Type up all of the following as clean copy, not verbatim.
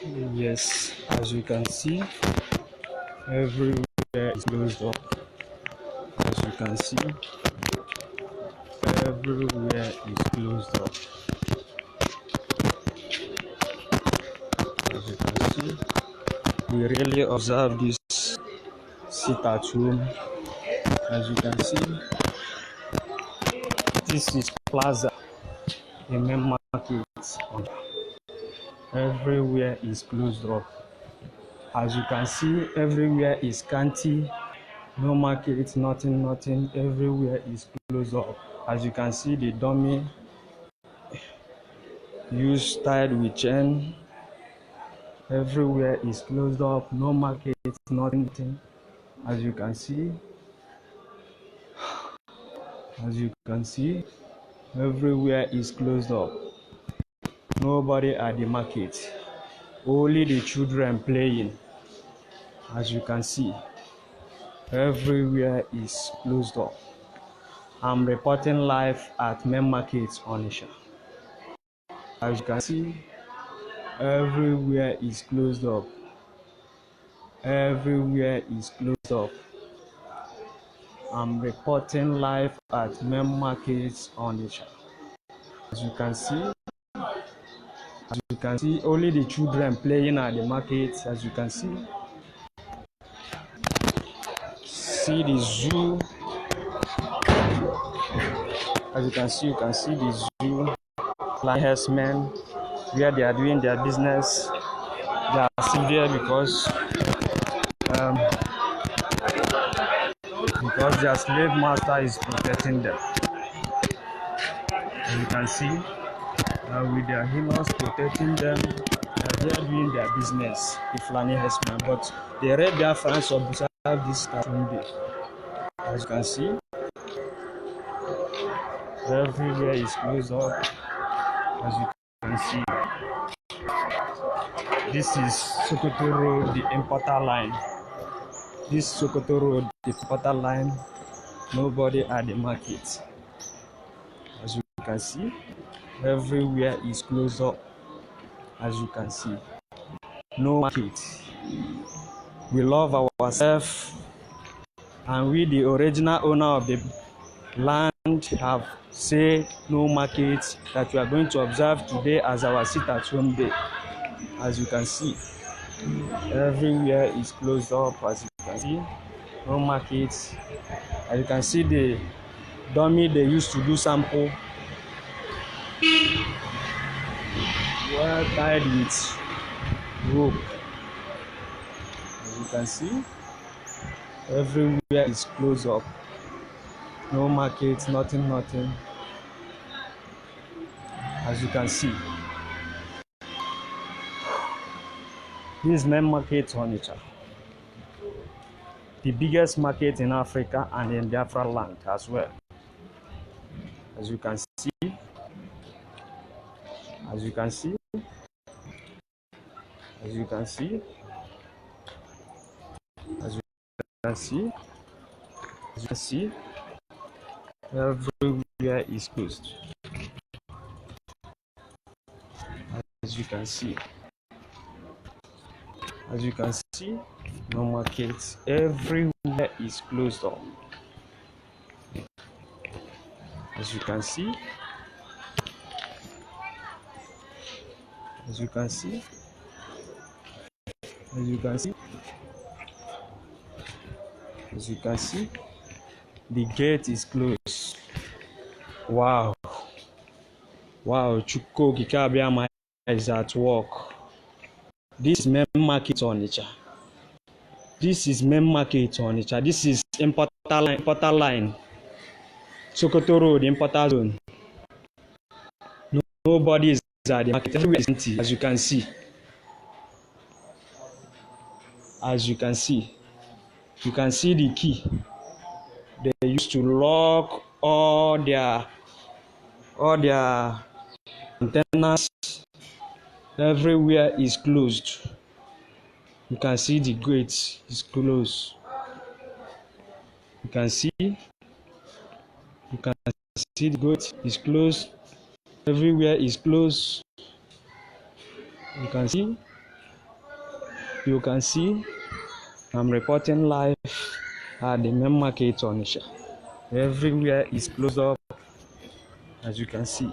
Yes, as you can see, everywhere is closed up. As you can see, everywhere is closed up. As you can see, we really observe this sit at home. As you can see, this is Plaza, the main market. Everywhere is closed up. As you can see, everywhere is scanty. No market, nothing. Everywhere is closed up. As you can see, the dummy used tied with chain. Everywhere is closed up. No market, nothing. As you can see, everywhere is closed up. Nobody at the market. Only the children playing. As you can see, everywhere is closed up. I'm reporting live at main market ONITSHA. As you can see, everywhere is closed up. Everywhere is closed up. I'm reporting live at main market ONITSHA. As you can see, only the children playing at the market. As you can see the zoo. As you can see the zoo. Herdsmen, where they are doing their business. They are still there because their slave master is protecting them. As you can see, with their healers protecting them, they are doing their business, the Fulani herdsmen. But the red Biafrans observe this cartoon day. As you can see, everywhere is closed up. As you can see, this is Sokoto Road, the importer line. This Sokoto Road, the importer line. Nobody at the market. As you can see, everywhere is closed up. As you can see, no market. We love ourselves, and we, the original owner of the land, have said no market, that we are going to observe today as our sit-at-home day. As you can see, everywhere is closed up. As you can see, no market. As you can see, the dummy they used to do sample were tied with rope. As you can see, everywhere is closed up. No market, nothing. As you can see, this main market ONITSHA, the biggest market in Africa and in Biafra land as well. As you can see, everywhere is closed. As you can see, no market. Everywhere is closed up. As you can see, the gate is closed. Wow, Chuko Kikabiama is at work. This is main market ONITSHA. This is importer line. Sokoto Road, importer zone. Nobody is at the market. Everywhere is empty. As you can see, you can see the key. They used to lock all their containers. Everywhere is closed. You can see the gate is closed. You can see the gate is closed. Everywhere is closed. You can see You can see I'm reporting live at the main market ONITSHA. Everywhere is closed up, as you can see.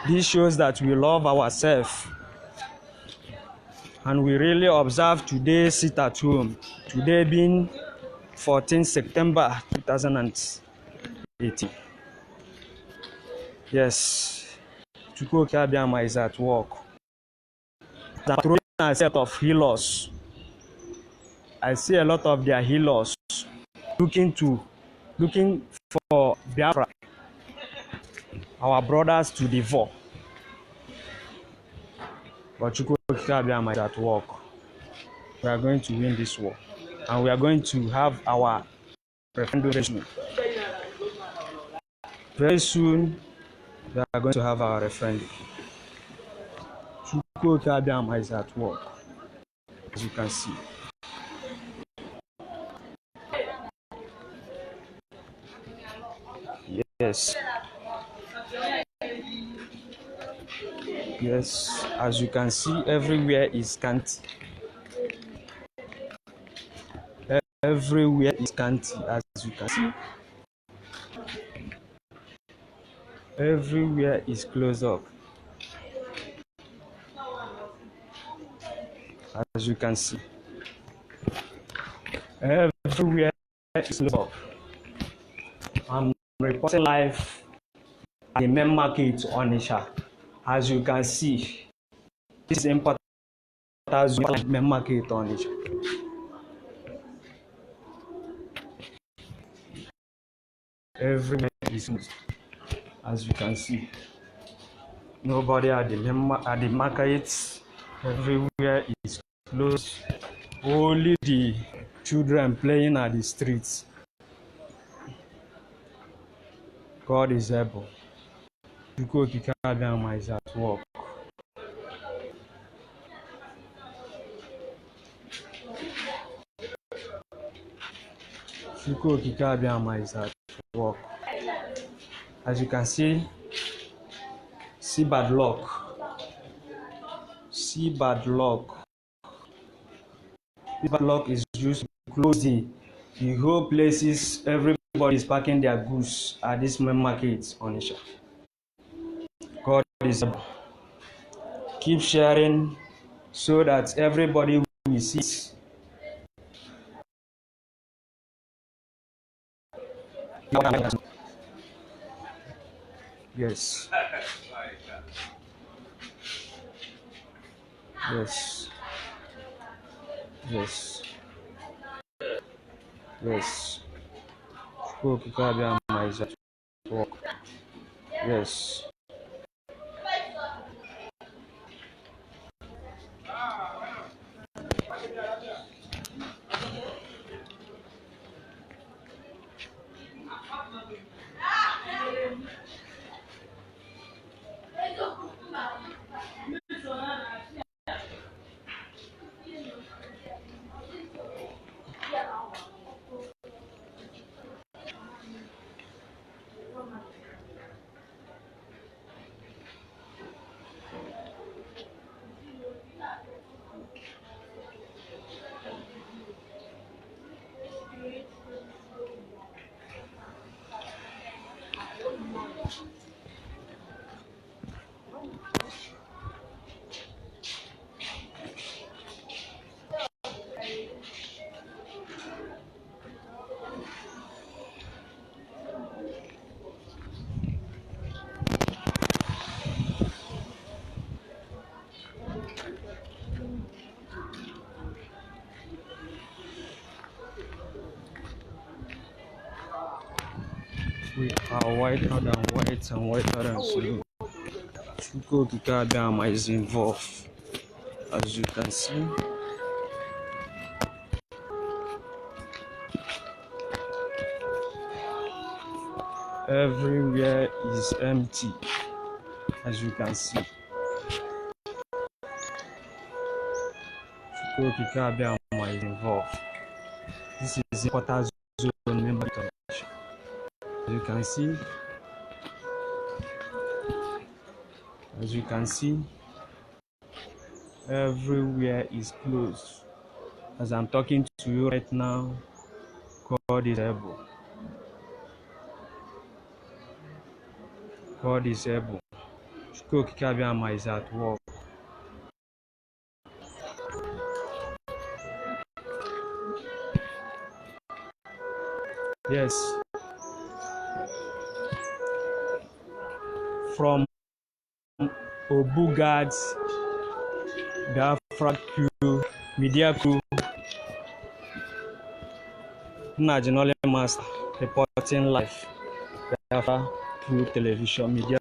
This shows that we love ourselves and we really observe today's sit at home. Today being 14 September 2018. Yes, Chukwuka Abiyama is at work. They're throwing a set of healers. I see a lot of their healers looking for Biafra, our brothers to devour. But Chukwuka Abiyama is at work. We are going to win this war, and we are going to have our referendum. Very soon, we are going to have our referendum. Chukwuka Abiyama is at work, as you can see. Yes. Yes, as you can see, everywhere is scanty. Everywhere is scanty, as you can see. Everywhere is closed up, as you can see. Everywhere is closed up. I'm reporting live at the main market ONITSHA. As you can see, this is important as the main market ONITSHA. Everywhere is closed, as you can see. Nobody at the market. Everywhere is closed. Only the children playing at the streets. God is able. Chukwuka Abiyama is at work. Chukwuka Abiyama is at work. As you can see bad luck. See bad luck. Bad luck is used to close the whole places. Everybody is packing their goods at this main market ONITSHA. God is able. Keep sharing so that everybody will see it. Yes. Yes. Yes. Yes. Chukwuka Abiyama is at work. Yes. We are whiter than white and whiter than blue. Chukwuka Abiyama is involved, as you can see. Everywhere is empty, as you can see. Chukwuka Abiyama is involved. This is important zone member. As you can see, As you can see, everywhere is closed. As I'm talking to you right now, God is able. God is able. Shukokikabiyama is at work. Yes. From Obu guards, Biafra crew, media crew, Najanole Master reporting live. Biafra through television media